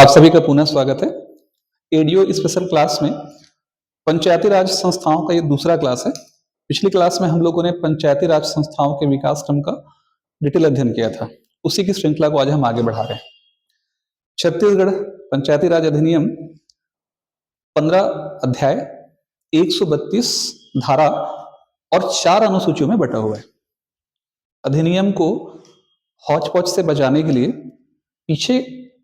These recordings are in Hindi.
आप सभी का पुनः स्वागत है। एडीओ स्पेशल क्लास में पंचायती राज संस्थाओं का ये दूसरा क्लास है। पिछली क्लास में हम लोगों ने पंचायती राज संस्थाओं के विकास क्रम का डिटेल अध्ययन किया था। उसी की श्रृंखला को आज हम आगे बढ़ा रहे हैं। छत्तीसगढ़ पंचायती राज अधिनियम 15 अध्याय 132 धारा और 4 अनुसूचियों में बटा हुआ है। अधिनियम को हौच पौच से बचाने के लिए पीछे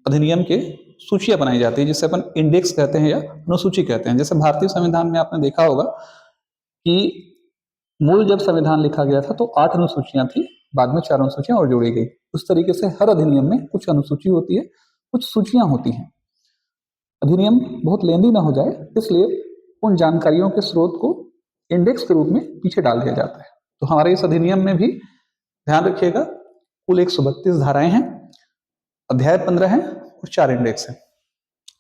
अधिनियम के सूचियां बनाई जाती है, जिसे अपन इंडेक्स कहते हैं या अनुसूची कहते हैं। जैसे भारतीय संविधान में आपने देखा होगा कि मूल जब संविधान लिखा गया था तो 8 अनुसूचियां थी, बाद में 4 अनुसूचियां और जोड़ी गई। उस तरीके से हर अधिनियम में कुछ अनुसूची होती है, कुछ सूचियां होती हैं। अधिनियम बहुत लेंदी ना हो जाए, इसलिए उन जानकारियों के स्रोत को इंडेक्स के रूप में पीछे डाल दिया जाता है। तो हमारे इस अधिनियम में भी ध्यान रखिएगा, कुल 132 धाराएं हैं, अध्याय 15 है और 4 इंडेक्स है।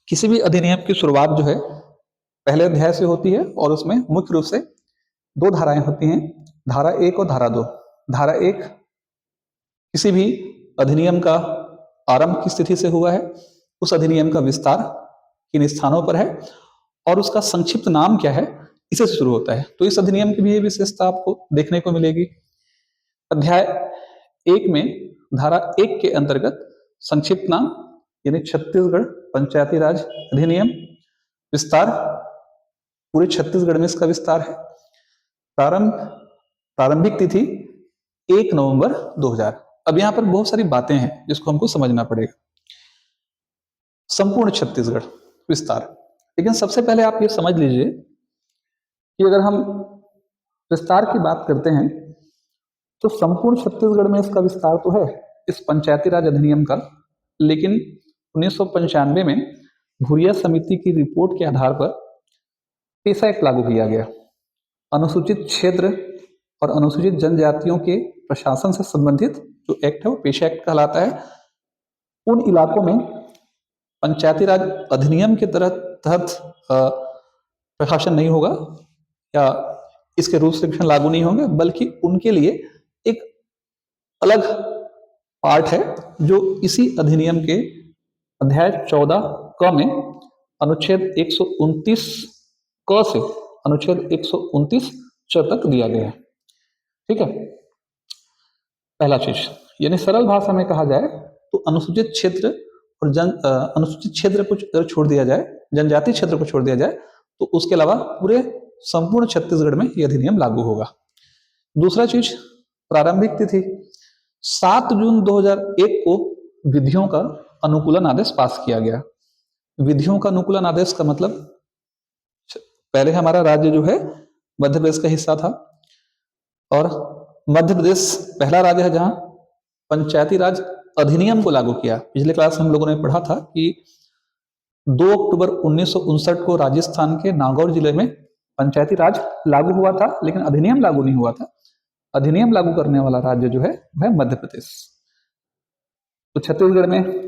किसी भी अधिनियम की शुरुआत जो है पहले अध्याय से होती है और उसमें मुख्य रूप से 2 धाराएं होती हैं, धारा 1 और धारा 2। धारा 1 किसी भी अधिनियम का आरंभ की स्थिति से हुआ है, उस अधिनियम का विस्तार किन स्थानों पर है और उसका संक्षिप्त नाम क्या है, इसे शुरू होता है। तो इस अधिनियम की भी ये विशेषता आपको देखने को मिलेगी। अध्याय 1 में धारा 1 के अंतर्गत संक्षिप्त नाम यानी छत्तीसगढ़ पंचायती राज अधिनियम, विस्तार पूरे छत्तीसगढ़ में इसका विस्तार है। प्रारंभिक तिथि 1 नवंबर 2000। अब यहां पर बहुत सारी बातें हैं जिसको हमको समझना पड़ेगा। संपूर्ण छत्तीसगढ़ विस्तार, लेकिन सबसे पहले आप ये समझ लीजिए कि अगर हम विस्तार की बात करते हैं तो संपूर्ण छत्तीसगढ़ में इसका विस्तार तो है इस पंचायती राज अधिनियम का, लेकिन 1995 में भूरिया समिति की रिपोर्ट के आधार पर पेशा एक्ट लागू किया गया। अनुसूचित क्षेत्र और अनुसूचित जनजातियों के प्रशासन से संबंधित जो एक्ट है वो पेशा एक्ट कहलाता है। उन इलाकों में पंचायती राज अधिनियम के तहत प्रशासन नहीं होगा या इसके रूल्स रेगुलेशन लागू नहीं होंगे, बल्कि उनके लिए एक अलग पार्ट है जो इसी अधिनियम के अध्याय 14 क में अनुच्छेद 129 क से अनुच्छेद 129 च तक दिया गया है। ठीक है, पहला चीज, यानी सरल भाषा में कहा जाए तो अनुसूचित क्षेत्र और अनुसूचित क्षेत्र को छोड़ दिया जाए, जनजाति क्षेत्र को छोड़ दिया जाए, तो उसके अलावा पूरे संपूर्ण छत्तीसगढ़ में यह अधिनियम लागू होगा। दूसरा चीज, प्रारंभिक तिथि 7 जून 2001 को विधियों का अनुकूलन आदेश पास किया गया। विधियों का अनुकूलन आदेश का मतलब, पहले हमारा राज्य जो है मध्य प्रदेश का हिस्सा था और मध्य प्रदेश पहला राज्य है जहां पंचायती राज अधिनियम को लागू किया। पिछले क्लास हम लोगों ने पढ़ा था कि 2 अक्टूबर 1959 को राजस्थान के नागौर जिले में पंचायती राज लागू हुआ था, लेकिन अधिनियम लागू नहीं हुआ था। अधिनियम लागू करने वाला राज्य जो है वह मध्य प्रदेश। तो छत्तीसगढ़ में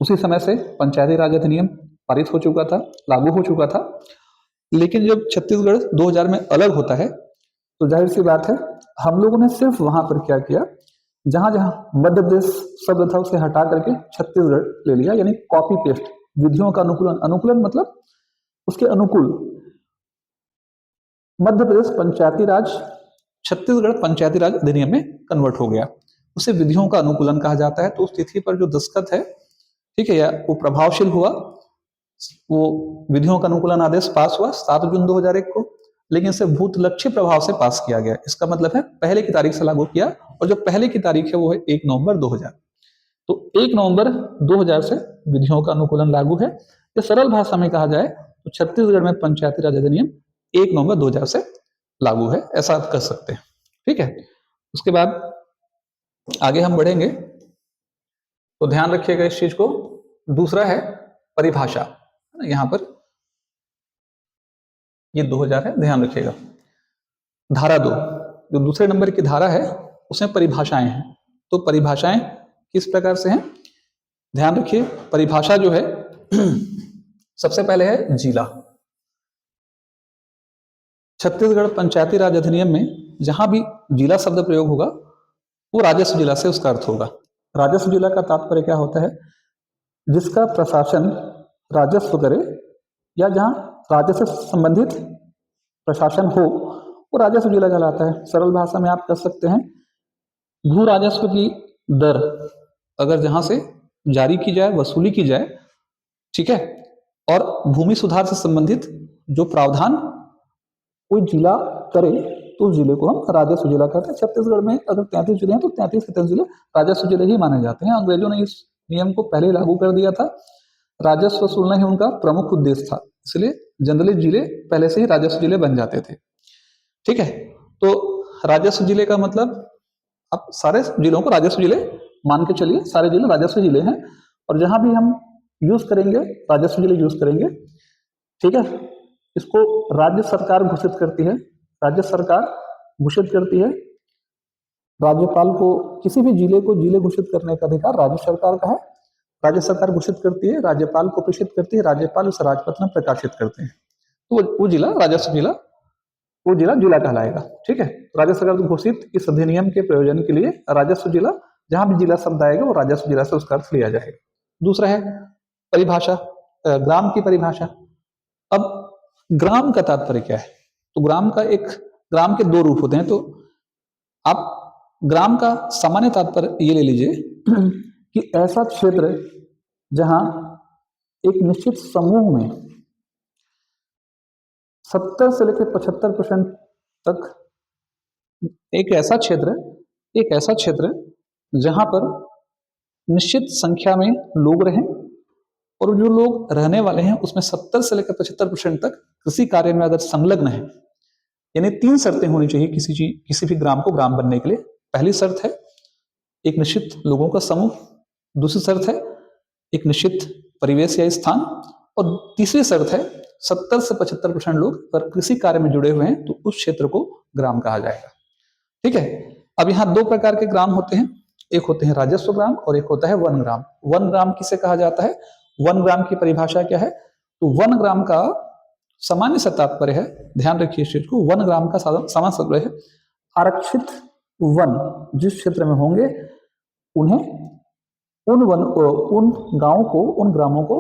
उसी समय से पंचायती राज अधिनियम पारित हो चुका था, लागू हो चुका था। लेकिन जब छत्तीसगढ़ 2000 में अलग होता है तो जाहिर सी बात है हम लोगों ने सिर्फ वहां पर क्या किया, जहां जहां मध्य प्रदेश शब्द था उसे हटा करके छत्तीसगढ़ ले लिया, यानी कॉपी पेस्ट। विधियों का अनुकूलन, अनुकूलन मतलब उसके अनुकूल। मध्य प्रदेश पंचायती राज छत्तीसगढ़ पंचायती राज अधिनियम में कन्वर्ट हो गया, उसे विधियों का अनुकूलन कहा जाता है। तो उस तिथि पर जो दस्तखत है, ठीक है, या वो प्रभावशील हुआ, वो विधियों का अनुकूलन आदेश पास हुआ 7 जून 2001 को, लेकिन इसे भूतलक्षी प्रभाव से पास किया गया। इसका मतलब है पहले की तारीख से लागू किया, और जो पहले की तारीख है वो है 1 नवंबर 2000। तो 1 नवंबर 2000 से विधियों का अनुकूलन लागू है। या सरल भाषा में कहा जाए तो छत्तीसगढ़ में पंचायती राज अधिनियम 1 नवंबर 2000 से लागू है, ऐसा आप कह सकते हैं। ठीक है, उसके बाद आगे हम बढ़ेंगे तो ध्यान रखिएगा इस चीज को। दूसरा है परिभाषा, यहां पर ये 2000 है, ध्यान रखिएगा। धारा 2 जो दूसरे नंबर की धारा है उसमें परिभाषाएं हैं। तो परिभाषाएं किस प्रकार से हैं, ध्यान रखिए। परिभाषा जो है सबसे पहले है जिला। छत्तीसगढ़ पंचायती राज अधिनियम में जहां भी जिला शब्द प्रयोग होगा वो राजस्व जिला से उसका अर्थ होगा। राजस्व जिला का तात्पर्य क्या होता है, जिसका प्रशासन राजस्व करे या जहां राजस्व से संबंधित प्रशासन हो, वो राजस्व जिला कहलाता है। सरल भाषा में आप कह सकते हैं भू राजस्व की दर अगर जहां से जारी की जाए, वसूली की जाए, ठीक है, और भूमि सुधार से संबंधित जो प्रावधान कोई जिला करे तो उस जिले को हम राजस्व जिला कहते हैं। छत्तीसगढ़ में अगर 33 जिले हैं तो 33 के 33 जिले राजस्व जिले ही माने जाते हैं। अंग्रेजों ने इस नियम को पहले लागू कर दिया था। राजस्व वसूलना ही उनका प्रमुख उद्देश्य था, इसलिए जनरली जिले पहले से ही राजस्व जिले बन जाते थे। ठीक है, तो राजस्व जिले का मतलब आप सारे जिलों को राजस्व जिले मान के चलिए, सारे जिले राजस्व जिले हैं। और जहां भी हम यूज करेंगे राजस्व जिले यूज करेंगे, ठीक है, इसको राज्य सरकार घोषित करती है। राज्य सरकार घोषित करती है। राज्यपाल को किसी भी जिले को जिले घोषित करने का अधिकार राज्य सरकार का है। राज्य सरकार घोषित करती है, राज्यपाल को प्रेषित करती है, राज्यपाल उस राजपत्र में प्रकाशित करते हैं, तो वो जिला राजस्व जिला, वो जिला जिला कहलाएगा। ठीक है, राज्य सरकार घोषित इस अधिनियम के प्रयोजन के लिए राजस्व जिला, जहां भी जिला शब्द आएगा वो राजस्व जिला से उसका अर्थ लिया जाएगा। दूसरा है परिभाषा, ग्राम की परिभाषा। अब ग्राम का तात्पर्य क्या है? तो ग्राम के दो रूप होते हैं। तो आप ग्राम का सामान्य तात्पर्य ये ले लीजिए कि ऐसा क्षेत्र जहां एक निश्चित समूह में 70 से लेकर 75% तक एक ऐसा क्षेत्र जहां पर निश्चित संख्या में लोग रहें, और जो लोग रहने वाले हैं उसमें 70 से लेकर 75% तक कृषि कार्य में अगर संलग्न है। यानी 3 शर्तें होनी चाहिए किसी भी ग्राम को ग्राम बनने के लिए। पहली शर्त है एक निश्चित लोगों का समूह, दूसरी शर्त है एक निश्चित परिवेश या स्थान, और तीसरी शर्त है 70 से 75% लोग अगर कृषि कार्य में जुड़े हुए हैं तो उस क्षेत्र को ग्राम कहा जाएगा। ठीक है, अब यहाँ 2 प्रकार के ग्राम होते हैं, एक होते हैं राजस्व ग्राम और एक होता है वन ग्राम। वन ग्राम किसे कहा जाता है? वन ग्राम की परिभाषा क्या है? तो वन ग्राम का सामान्य सा तात्पर्य है, ध्यान रखिए इस चीज को, वन ग्राम का सामान्य तात्पर्य है आरक्षित वन जिस क्षेत्र में होंगे उन्हें उन गांवों को, उन ग्रामों को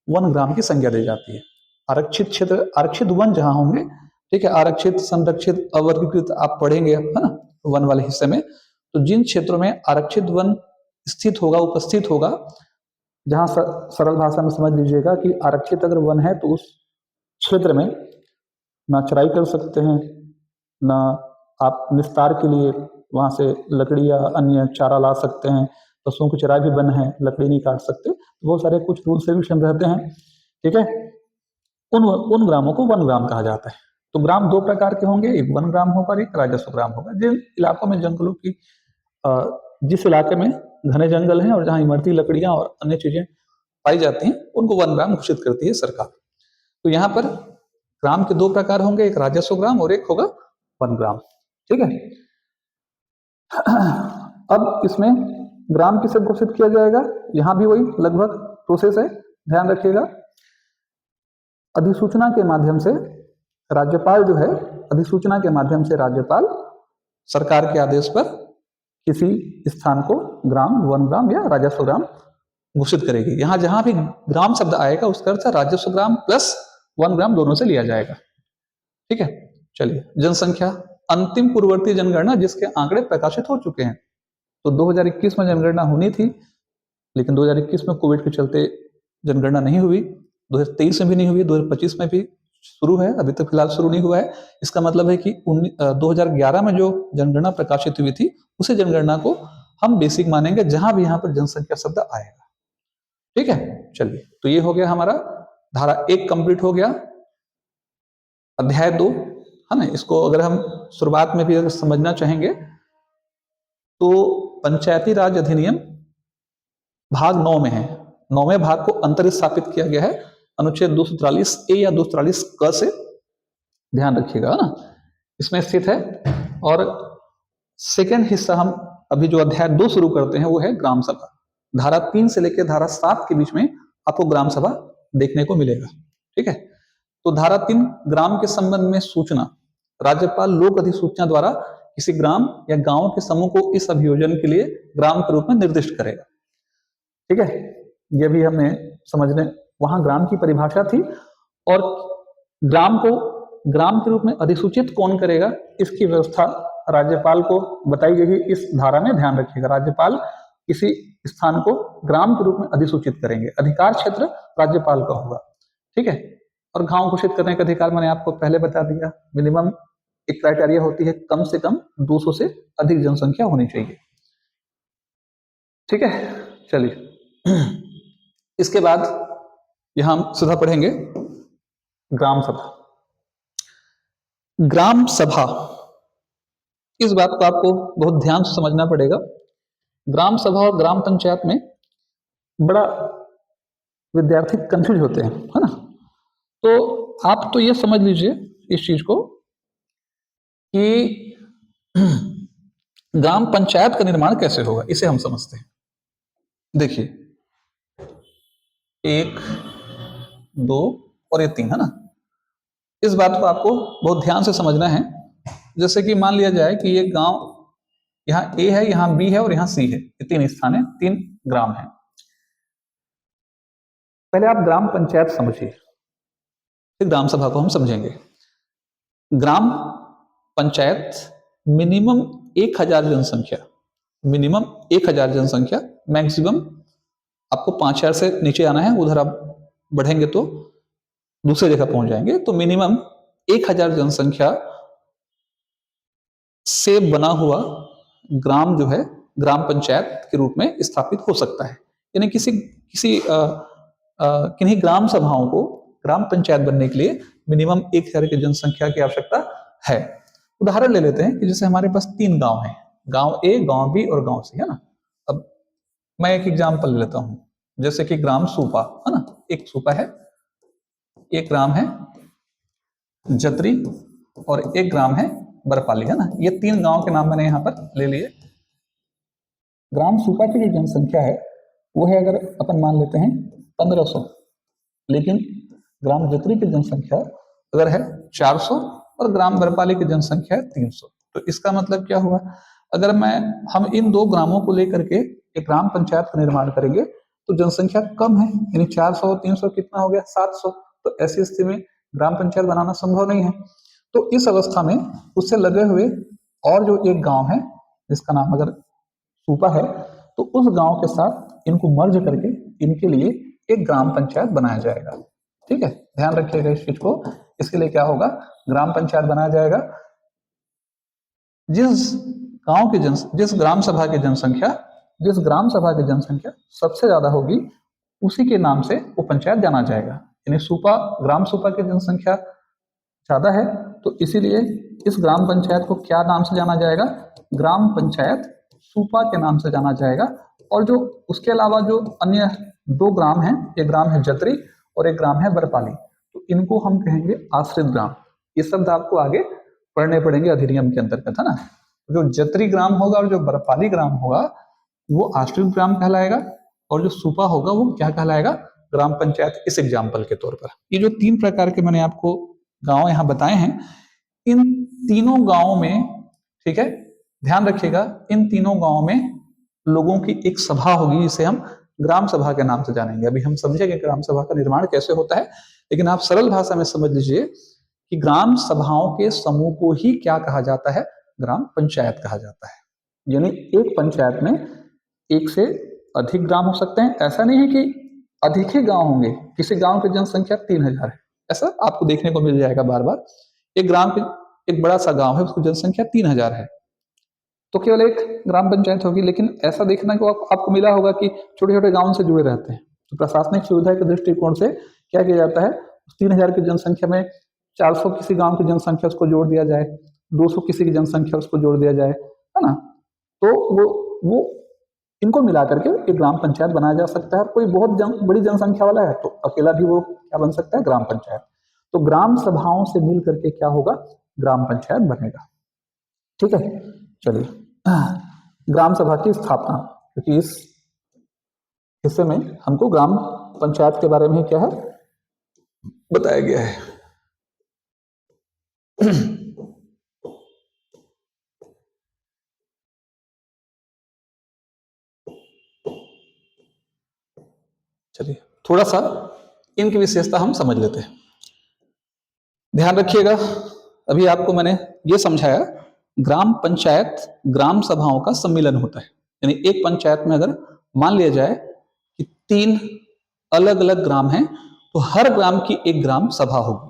वन ग्राम की संज्ञा दी जाती है। आरक्षित क्षेत्र, आरक्षित वन जहां होंगे, ठीक है, आरक्षित, संरक्षित, अवर्गीकृत आप पढ़ेंगे, है ना, वन वाले हिस्से में। तो जिन क्षेत्रों में आरक्षित वन स्थित होगा, उपस्थित होगा, जहां सरल भाषा में समझ लीजिएगा कि आरक्षित अगर वन है तो उस क्षेत्र में ना चराई कर सकते हैं, ना आप निस्तार के लिए वहां से लकड़ी या अन्य चारा ला सकते हैं, पशुओं की चराई भी बंद है, लकड़ी नहीं काट सकते, तो बहुत सारे कुछ रूल्स रेगुलेशन रहते हैं। ठीक है, उन ग्रामों को वन ग्राम कहा जाता है। तो ग्राम 2 प्रकार के होंगे, एक वन ग्राम होगा और एक राजस्व ग्राम होगा। जिन इलाकों में जंगलों की जिस इलाके में घने जंगल हैं और जहां इमरती लकड़ियां और अन्य चीजें पाई जाती हैं उनको वन ग्राम घोषित करती है सरकार। तो यहाँ पर ग्राम के 2 प्रकार होंगे, एक राजस्व ग्राम और एक होगा वन ग्राम। ठीक है, अब इसमें ग्राम किसे घोषित किया जाएगा? यहां भी वही लगभग प्रोसेस है, ध्यान रखिएगा। अधिसूचना के माध्यम से राज्यपाल जो है, अधिसूचना के माध्यम से राज्यपाल सरकार के आदेश पर किसी स्थान को ग्राम, वन ग्राम या राजस्व ग्राम घोषित करेगी। यहां जहां भी ग्राम शब्द आएगा उसका अर्थ राजस्व ग्राम प्लस वन ग्राम दोनों से लिया जाएगा। ठीक है, चलिए, जनसंख्या, अंतिम पूर्ववर्ती जनगणना जिसके आंकड़े प्रकाशित हो चुके हैं। तो 2021 में जनगणना होनी थी, लेकिन 2021 में कोविड के चलते जनगणना नहीं हुई, 2023 में भी नहीं हुई, 2025 में भी शुरू है, अभी तक फिलहाल शुरू नहीं हुआ है। इसका मतलब है कि 2011 में जो जनगणना प्रकाशित हुई थी उसी जनगणना को हम बेसिक मानेंगे जहां भी यहाँ पर जनसंख्या शब्द आएगा। ठीक है, चलिए, तो ये हो गया हमारा धारा 1 कंप्लीट हो गया। अध्याय 2 है ना, इसको अगर हम शुरुआत में भी अगर समझना चाहेंगे तो पंचायती राज अधिनियम भाग 9 में है, 9वें भाग को अंतरिस्थापित किया गया है अनुच्छेद 243 ए या 243 क से, ध्यान रखिएगा ना, इसमें स्थित है। और सेकेंड हिस्सा हम अभी जो अध्याय 2 शुरू करते हैं वो है ग्राम सभा। धारा 3 से लेकर धारा 7 के बीच में आपको ग्राम सभा देखने को मिलेगा। ठीक है, तो धारा 3 ग्राम के संबंध में सूचना, राज्यपाल लोक अधिसूचना द्वारा किसी ग्राम या गांव के समूह को इस अभियोजन के लिए ग्राम के रूप में निर्दिष्ट करेगा। ठीक है, ये भी हमें समझने, वहां ग्राम की परिभाषा थी, और ग्राम को ग्राम के रूप में अधिसूचित कौन करेगा, इसकी व्यवस्था राज्यपाल को बताई गई है। इस धारा में ध्यान रखिएगा, राज्यपाल किसी स्थान को ग्राम के रूप में अधिसूचित करेंगे, अधिकार क्षेत्र राज्यपाल का होगा। ठीक है। और गांव घोषित करने का अधिकार मैंने आपको पहले बता दिया, मिनिमम एक क्राइटेरिया होती है, कम से कम 200 से अधिक जनसंख्या होनी चाहिए। ठीक है, चलिए इसके बाद यहां हम सीधा पढ़ेंगे ग्राम सभा। ग्राम सभा, इस बात को आपको बहुत ध्यान से समझना पड़ेगा। ग्राम सभा और ग्राम पंचायत में बड़ा विद्यार्थी कंफ्यूज होते हैं, है ना। तो आप तो ये समझ लीजिए इस चीज को कि ग्राम पंचायत का निर्माण कैसे होगा, इसे हम समझते हैं। देखिए, 1, 2 और ये 3, है ना। इस बात को आपको बहुत ध्यान से समझना है। जैसे कि मान लिया जाए कि ये गांव, यहाँ ए है, यहाँ बी है और यहाँ सी है, ये 3 स्थान है, 3 ग्राम है। पहले आप ग्राम पंचायत समझिए, फिर ग्राम सभा को हम समझेंगे। ग्राम पंचायत मिनिमम 1000 जनसंख्या, मिनिमम 1000 जनसंख्या, मैक्सिमम आपको 5000 से नीचे आना है, उधर आप बढ़ेंगे तो दूसरी जगह पहुंच जाएंगे। तो मिनिमम 1000 जनसंख्या से बना हुआ ग्राम जो है ग्राम पंचायत के रूप में स्थापित हो सकता है। यानी किसी किसी किन्हीं ग्राम सभाओं को ग्राम पंचायत बनने के लिए मिनिमम 1000 की जनसंख्या की आवश्यकता है। उदाहरण ले लेते हैं कि जैसे हमारे पास 3 गांव हैं, गांव ए, गांव बी और गांव सी, है ना। अब मैं एक एग्जाम्पल लेता हूं, जैसे कि ग्राम सूपा, है ना। एक सूपा है, एक ग्राम है जतरी और एक ग्राम है बरपाली, है ना। ये 3 गांव के नाम मैंने यहाँ पर ले लिए। ग्राम सूपा की जो जनसंख्या है वो है, अगर अपन मान लेते हैं 1500, लेकिन ग्राम जतरी की जनसंख्या अगर है 400 और ग्राम बरपाली की जनसंख्या है 300। तो इसका मतलब क्या हुआ, अगर हम इन 2 ग्रामों को लेकर के एक ग्राम पंचायत का निर्माण करेंगे तो जनसंख्या कम है, यानी 400 और 300 कितना हो गया, 700। तो ऐसी स्थिति में ग्राम पंचायत बनाना संभव नहीं है। तो इस अवस्था में उससे लगे हुए और जो एक गांव है जिसका नाम अगर सूपा है, तो उस गांव के साथ इनको मर्ज करके इनके लिए एक ग्राम पंचायत बनाया जाएगा। ठीक है, ध्यान रखिएगा इस चीज को। इसके लिए क्या होगा, ग्राम पंचायत बनाया जाएगा। जिस ग्राम सभा की जनसंख्या, जिस ग्राम सभा की जनसंख्या सबसे ज्यादा होगी, उसी के नाम से वो पंचायत जाना जाएगा। यानी सूपा, ग्राम सूपा की जनसंख्या ज्यादा है, तो इसीलिए इस ग्राम पंचायत को क्या नाम से जाना जाएगा, ग्राम पंचायत सूपा के नाम से जाना जाएगा। और जो उसके अलावा जो अन्य 2 ग्राम हैं, एक ग्राम है जतरी और एक ग्राम है बरपाली, तो इनको हम कहेंगे आश्रित ग्राम। ये शब्द आपको आगे पढ़ने पड़ेंगे अधिनियम के अंतर्गत, है ना। जो जतरी ग्राम होगा और जो बरपाली ग्राम होगा वो आश्रित ग्राम कहलाएगा, और जो सूपा होगा वो क्या कहलाएगा, ग्राम पंचायत। इस एग्जाम्पल के तौर पर ये जो 3 प्रकार के मैंने आपको गांव यहाँ बताए हैं, इन तीनों गांवों में, ठीक है, ध्यान रखिएगा, इन तीनों गांवों में लोगों की एक सभा होगी, जिसे हम ग्राम सभा के नाम से जानेंगे। अभी हम समझेंगे ग्राम सभा का निर्माण कैसे होता है, लेकिन आप सरल भाषा में समझ लीजिए कि ग्राम सभाओं के समूह को ही क्या कहा जाता है, ग्राम पंचायत कहा जाता है। यानी एक पंचायत में एक से अधिक ग्राम हो सकते हैं। ऐसा नहीं है कि अधिक ही गांव होंगे, किसी गांव की जनसंख्या 3000 है, ऐसा आपको देखने को मिल जाएगा बार बार। एक ग्राम के, एक बड़ा सा गांव है, उसकी जनसंख्या 3000 है, तो केवल एक ग्राम पंचायत होगी। लेकिन ऐसा देखना को आपको मिला होगा कि छोटे छोटे गांव से जुड़े रहते हैं, तो प्रशासनिक सुविधा के दृष्टिकोण से क्या किया जाता है, 3000 की जनसंख्या में 400 किसी गांव की जनसंख्या उसको जोड़ दिया जाए, 200 किसी की जनसंख्या उसको जोड़ दिया जाए, है ना। तो वो इनको मिला करके एक ग्राम पंचायत बनाया जा सकता है। कोई बहुत बड़ी जनसंख्या वाला है तो अकेला भी वो क्या बन सकता है, ग्राम पंचायत। तो ग्राम सभाओं से मिल करके क्या होगा, ग्राम पंचायत बनेगा। ठीक है, चलिए ग्राम सभा की स्थापना, क्योंकि इस हिस्से में हमको ग्राम पंचायत के बारे में क्या है बताया गया है। चलिए थोड़ा सा इनकी विशेषता हम समझ लेते हैं। ध्यान रखिएगा, अभी आपको मैंने ये समझाया, ग्राम पंचायत ग्राम सभाओं का सम्मिलन होता है। यानी एक पंचायत में अगर मान लिया जाए कि 3 अलग अलग ग्राम हैं, तो हर ग्राम की एक ग्राम सभा होगी।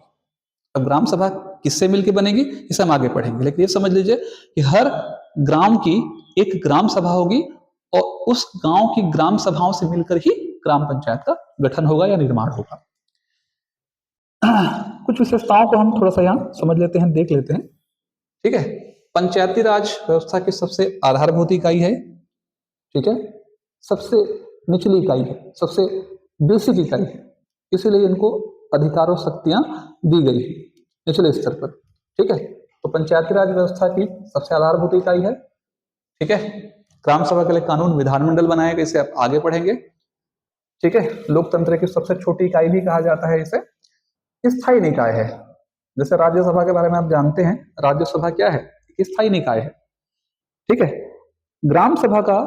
अब ग्राम सभा किससे मिलकर बनेगी इसे हम आगे पढ़ेंगे, लेकिन ये समझ लीजिए कि हर ग्राम की एक ग्राम सभा होगी और उस गांव की ग्राम सभाओं से मिलकर ही ग्राम पंचायत का गठन होगा या निर्माण होगा। कुछ विशेषताओं को हम थोड़ा सा यहाँ समझ लेते हैं, देख लेते हैं। ठीक है, पंचायती राज व्यवस्था की सबसे आधारभूत इकाई है। ठीक है, सबसे निचली इकाई है, सबसे बेसिक इकाई है, इसीलिए इनको अधिकार और शक्तियां दी गई है निचले स्तर पर। ठीक है, तो पंचायती राज व्यवस्था की सबसे आधारभूत इकाई है। ठीक है, ग्राम सभा के लिए कानून विधानमंडल बनाएगा, इसे आप आगे पढ़ेंगे। ठीक है, लोकतंत्र की सबसे छोटी इकाई भी कहा जाता है इसे। स्थायी निकाय है, जैसे राज्यसभा के बारे में आप जानते हैं, राज्यसभा क्या है, स्थायी निकाय है। ठीक है, ग्राम सभा का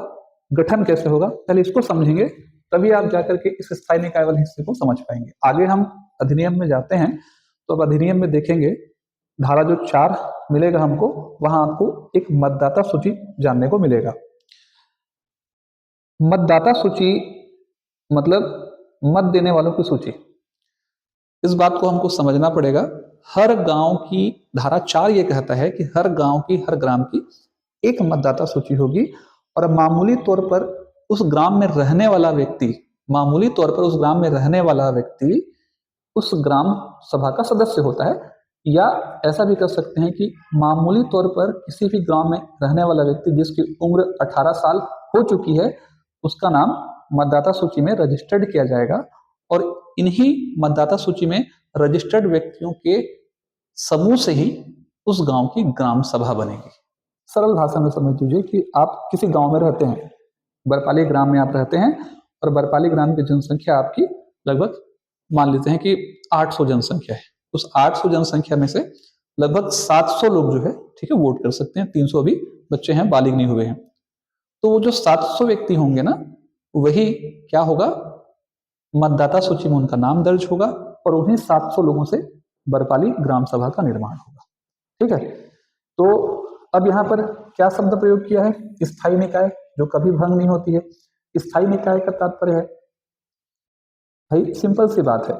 गठन कैसे होगा पहले इसको समझेंगे, तभी आप जाकर के इस स्थायी निकाय वाले हिस्से को समझ पाएंगे। आगे हम अधिनियम में जाते हैं, तो अब अधिनियम में देखेंगे धारा जो 4 मिलेगा हमको, वहां आपको एक मतदाता सूची जानने को मिलेगा। मतदाता सूची मतलब मत देने वालों की सूची। इस बात को हमको समझना पड़ेगा। हर गांव की धारा 4 ये कहता है कि हर गांव की, हर ग्राम की एक मतदाता सूची होगी और मामूली तौर पर उस ग्राम में रहने वाला व्यक्ति, मामूली तौर पर उस ग्राम में रहने वाला व्यक्ति उस ग्राम सभा का सदस्य होता है। या ऐसा भी कर सकते हैं कि मामूली तौर पर किसी भी गांव में रहने वाला व्यक्ति जिसकी उम्र 18 साल हो चुकी है, उसका नाम मतदाता सूची में रजिस्टर्ड किया जाएगा और इन्हीं मतदाता सूची में रजिस्टर्ड व्यक्तियों के समूह से ही उस गांव की ग्राम सभा बनेगी। सरल भाषा में समझ लीजिए कि आप किसी गांव में रहते हैं, बरपाली ग्राम में आप रहते हैं और बरपाली ग्राम की जनसंख्या आपकी लगभग मान लेते हैं कि 800 जनसंख्या है। उस 800 जनसंख्या में से लगभग 700 लोग जो है, ठीक है, वोट कर सकते हैं, 300 अभी बच्चे हैं, बालिग नहीं हुए हैं। तो वो जो 700 व्यक्ति होंगे ना, वही क्या होगा, मतदाता सूची में उनका नाम दर्ज होगा और उन्हीं 700 लोगों से बरपाली ग्राम सभा का निर्माण होगा। ठीक है, तो अब यहाँ पर क्या शब्द प्रयोग किया है, स्थायी निकाय, जो कभी भंग नहीं होती है। स्थायी निकाय का तात्पर्य है, भाई सिंपल सी बात है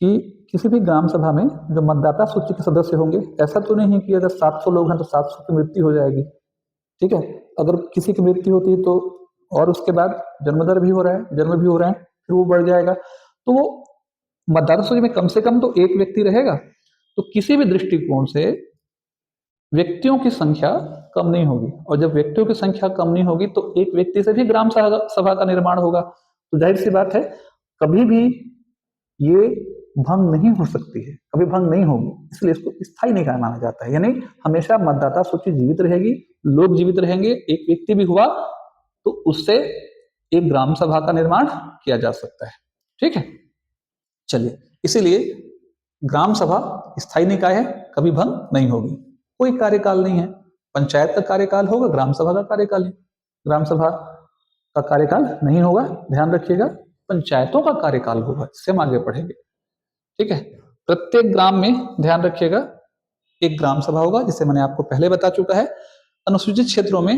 कि किसी भी ग्राम सभा में जो मतदाता सूची के सदस्य होंगे, ऐसा तो नहीं कि अगर 700 लोग हैं तो 700 की मृत्यु हो जाएगी। ठीक है, अगर किसी की मृत्यु होती है तो और उसके बाद जन्मदर भी हो रहा है, जन्म भी हो रहे हैं, फिर वो बढ़ जाएगा, तो वो मतदाता सूची में कम से कम तो एक व्यक्ति रहेगा। तो किसी भी दृष्टिकोण से व्यक्तियों की संख्या कम नहीं होगी, और जब व्यक्तियों की संख्या कम नहीं होगी तो एक व्यक्ति से भी ग्राम सभा का निर्माण होगा। तो जाहिर सी बात है कभी भी ये भंग नहीं हो सकती है, कभी भंग नहीं होगी, इसलिए इसको स्थायी निकाय माना जाता है। यानी हमेशा मतदाता सूची जीवित रहेगी, लोग जीवित रहेंगे, एक व्यक्ति भी हुआ तो उससे एक ग्राम सभा का निर्माण किया जा सकता है। ठीक है, चलिए, इसीलिए ग्राम सभा स्थायी निकाय है, कभी भंग नहीं होगी, कोई कार्यकाल नहीं है। पंचायत का कार्यकाल होगा, ग्राम सभा का कार्यकाल है, ग्राम सभा का कार्यकाल नहीं होगा, ध्यान रखिएगा, पंचायतों का कार्यकाल होगा, इससे हम आगे पढ़ेंगे। ठीक है, प्रत्येक ग्राम में ध्यान रखिएगा एक ग्राम सभा होगा, जिसे मैंने आपको पहले बता चुका है। अनुसूचित क्षेत्रों में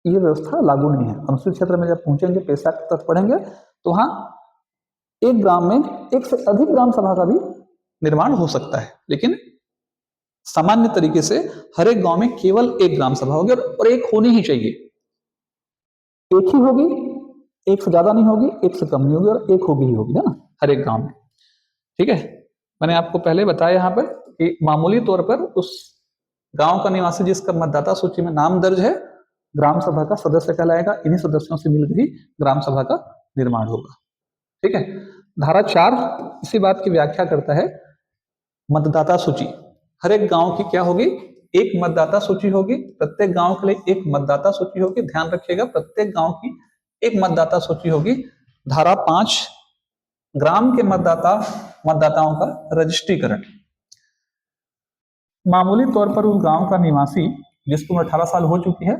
ये व्यवस्था लागू नहीं है। अनुसूचित क्षेत्र में जब पहुंचेंगे, पेशा तक पढ़ेंगे, तो वहां एक ग्राम में एक से अधिक ग्राम सभा का भी निर्माण हो सकता है, लेकिन सामान्य तरीके से हर एक गांव में केवल एक ग्राम सभा होगी और एक होनी ही चाहिए। एक ही होगी, एक से ज्यादा नहीं होगी, एक से कम नहीं होगी, और एक होगी ही होगी, है ना, हर एक गांव में। ठीक है, मैंने आपको पहले बताया यहाँ पर कि मामूली तौर पर उस गांव का निवासी जिसका मतदाता सूची में नाम दर्ज है, ग्राम सभा का सदस्य कहलाएगा। इन्हीं सदस्यों से मिलकर ही ग्राम सभा का निर्माण होगा। ठीक है, धारा 4 इसी बात की व्याख्या करता है। मतदाता सूची हर एक गांव की क्या होगी, एक मतदाता सूची होगी, प्रत्येक गांव के लिए एक मतदाता सूची होगी। ध्यान रखिएगा, प्रत्येक गांव की एक मतदाता सूची होगी। धारा 5 ग्राम के मतदाताओं का रजिस्ट्रीकरण। मामूली तौर पर उस गांव का निवासी जिसकी उम्र 18 साल हो चुकी है,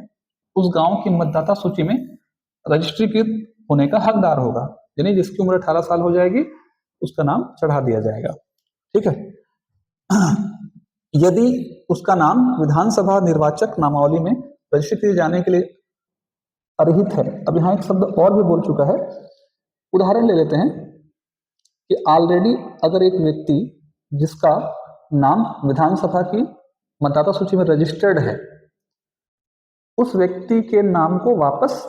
उस गांव की मतदाता सूची में रजिस्ट्रीकृत होने का हकदार होगा। यानी जिसकी उम्र 18 साल हो जाएगी उसका नाम चढ़ा दिया जाएगा। ठीक है। यदि उसका नाम विधानसभा निर्वाचक नामावली में रजिस्टर किए जाने के लिए अर्हित है, अब यहाँ एक शब्द और भी बोल चुका है, उदाहरण ले लेते हैं कि ऑलरेडी अगर एक व्यक्ति जिसका नाम विधानसभा की मतदाता सूची में रजिस्टर्ड है, उस व्यक्ति के नाम को वापस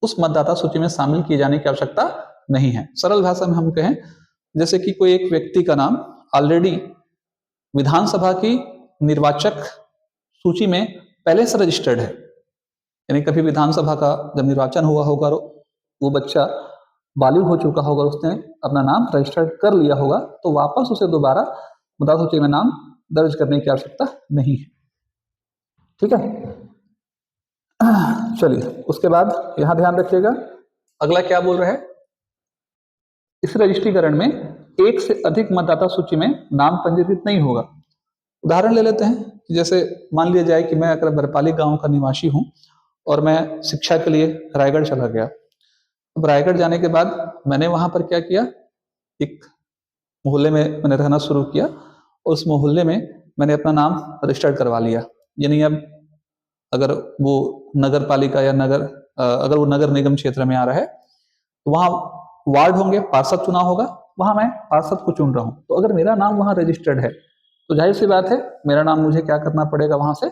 उस मतदाता सूची में शामिल किए जाने की आवश्यकता नहीं है। सरल भाषा में हम कहें, जैसे कि कोई एक व्यक्ति का नाम ऑलरेडी विधानसभा की निर्वाचक सूची में पहले से रजिस्टर्ड है, यानी कभी विधानसभा का जब निर्वाचन हुआ होगा, वो बच्चा बालिग हो चुका होगा, उसने अपना नाम रजिस्टर्ड कर लिया होगा, तो वापस उसे दोबारा मतदाता सूची में नाम दर्ज करने की आवश्यकता नहीं है। ठीक है। चलिए, उसके बाद यहां ध्यान रखिएगा, अगला क्या बोल रहा है, इस रजिस्ट्रीकरण में एक से अधिक मतदाता सूची में नाम पंजीकृत नहीं होगा। उदाहरण ले लेते हैं, जैसे मान लिया जाए कि मैं अगर बरपाली गांव का निवासी हूं और मैं शिक्षा के लिए रायगढ़ चला गया। अब रायगढ़ जाने के बाद मैंने वहां पर क्या किया, एक मोहल्ले में मैंने रहना शुरू किया और उस मोहल्ले में मैंने अपना नाम रजिस्टर्ड करवा लिया। यानी अब अगर वो नगर पालिका या अगर वो नगर निगम क्षेत्र में आ रहा है तो वहाँ वार्ड होंगे, पार्षद चुनाव होगा, वहां मैं पार्षद को चुन रहा हूँ। तो अगर मेरा नाम वहां रजिस्टर्ड है तो जाहिर सी बात है मेरा नाम मुझे क्या करना पड़ेगा, वहां से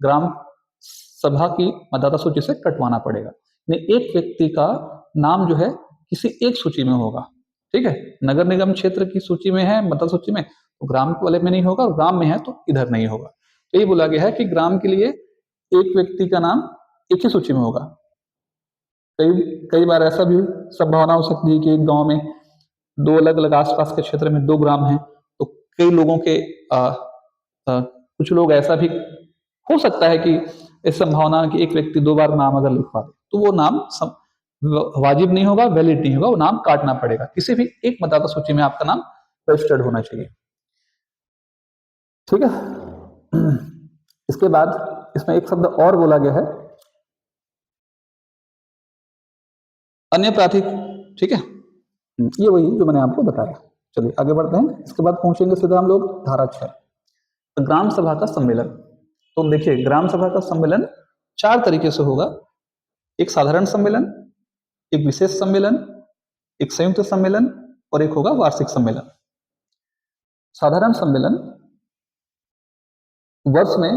ग्राम सभा की मतदाता सूची से कटवाना पड़ेगा। नहीं, एक व्यक्ति का नाम जो है किसी एक सूची में होगा। ठीक है, नगर निगम क्षेत्र की सूची में है, मतदाता सूची में, तो ग्राम वाले में नहीं होगा, और ग्राम में है तो इधर नहीं होगा। तो ये बोला गया है कि ग्राम के लिए एक व्यक्ति का नाम एक ही सूची में होगा। कई बार ऐसा भी संभावना हो सकती है कि एक गांव में दो अलग अलग आसपास के क्षेत्र में दो ग्राम हैं, तो कई लोगों के कुछ लोग ऐसा भी हो सकता है कि इस संभावना कि एक व्यक्ति दो बार नाम अगर लिखवा दे तो वो नाम वाजिब नहीं होगा, वैलिड नहीं होगा, वो नाम काटना पड़ेगा। किसी भी एक मतदाता सूची में आपका नाम रजिस्टर्ड होना चाहिए। ठीक है। इसके बाद इसमें एक शब्द और बोला गया है, अन्य प्राधिक। ठीक है, ये वही जो मैंने आपको बताया। चलिए आगे बढ़ते हैं। इसके बाद पहुंचेंगे सीधा हम लोग धारा 6, तो ग्राम सभा का सम्मेलन। तो देखिए, ग्राम सभा का सम्मेलन 4 तरीके से होगा, एक साधारण सम्मेलन, एक विशेष सम्मेलन, एक संयुक्त सम्मेलन और एक होगा वार्षिक सम्मेलन। साधारण सम्मेलन वर्ष में,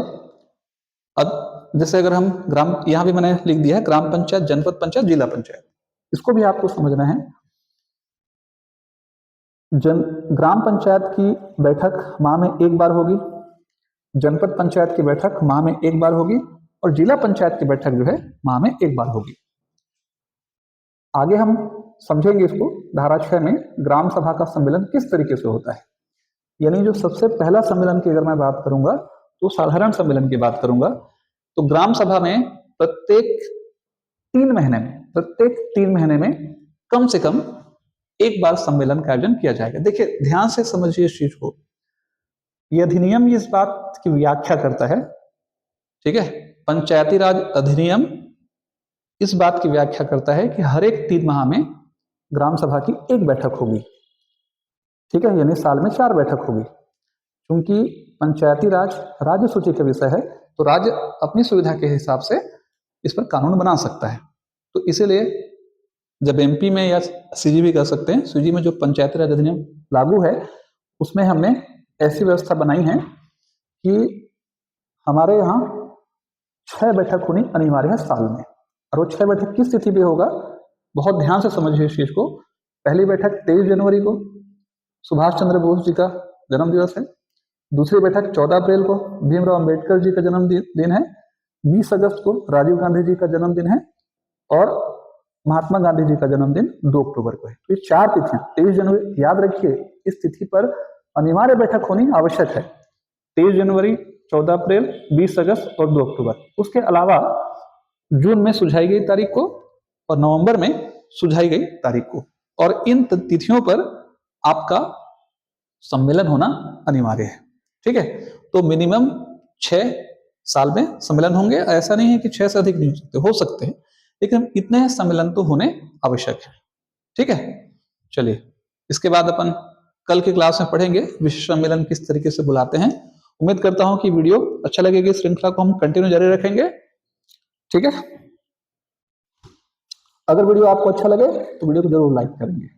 अब जैसे अगर हम ग्राम, यहां भी मैंने लिख दिया है ग्राम पंचायत, जनपद पंचायत, जिला पंचायत, इसको भी आपको समझना है। ग्राम पंचायत की बैठक माह में एक बार होगी, जनपद पंचायत की बैठक माह में एक बार होगी और जिला पंचायत की बैठक जो है माह में एक बार होगी। आगे हम समझेंगे इसको धारा 6 में ग्राम सभा का सम्मेलन किस तरीके से होता है। यानी जो सबसे पहला सम्मेलन की अगर मैं बात करूंगा तो साधारण सम्मेलन की बात करूंगा, तो ग्राम सभा में प्रत्येक 3 महीने में कम से कम एक बार सम्मेलन का आयोजन किया जाएगा। देखिए ध्यान से समझिए इस चीज को, यह अधिनियम इस बात की व्याख्या करता है, ठीक है, पंचायती राज अधिनियम इस बात की व्याख्या करता है कि हर एक 3 माह में ग्राम सभा की एक बैठक होगी। ठीक है, यानी साल में 4 बैठक होगी। क्योंकि पंचायती राज राज्य सूची का विषय है तो राज्य अपनी सुविधा के हिसाब से इस पर कानून बना सकता है। तो इसीलिए जब एमपी में या सीजी भी कर सकते हैं, सीजी में जो पंचायती राज अधिनियम लागू है उसमें हमने ऐसी व्यवस्था बनाई है कि हमारे यहाँ 6 बैठक होनी अनिवार्य है साल में। और वो 6 बैठक किस तिथि पे होगा, बहुत ध्यान से समझिए इस चीज को। पहली बैठक 23 जनवरी को सुभाष चंद्र बोस जी का जन्म दिवस है। दूसरी बैठक 14 अप्रैल को भीमराव अंबेडकर जी का जन्मदिन है। 20 अगस्त को राजीव गांधी जी का जन्मदिन है और महात्मा गांधी जी का जन्मदिन 2 अक्टूबर को है। तो ये 4 तिथियां, 23 जनवरी याद रखिए, इस तिथि पर अनिवार्य बैठक होनी आवश्यक है। 23 जनवरी, 14 अप्रैल, 20 अगस्त और 2 अक्टूबर। उसके अलावा जून में सुझाई गई तारीख को और नवंबर में सुझाई गई तारीख को, और इन तिथियों पर आपका सम्मेलन होना अनिवार्य है। ठीक है, तो मिनिमम 6 साल में सम्मेलन होंगे। ऐसा नहीं है कि 6 से अधिक नहीं हो सकते हैं, लेकिन इतने सम्मेलन तो होने आवश्यक है। ठीक है, चलिए इसके बाद अपन कल की क्लास में पढ़ेंगे विश्व सम्मेलन किस तरीके से बुलाते हैं। उम्मीद करता हूं कि वीडियो अच्छा लगेगी, श्रृंखला को हम कंटिन्यू जारी रखेंगे। ठीक है, अगर वीडियो आपको अच्छा लगे तो वीडियो को जरूर लाइक करेंगे।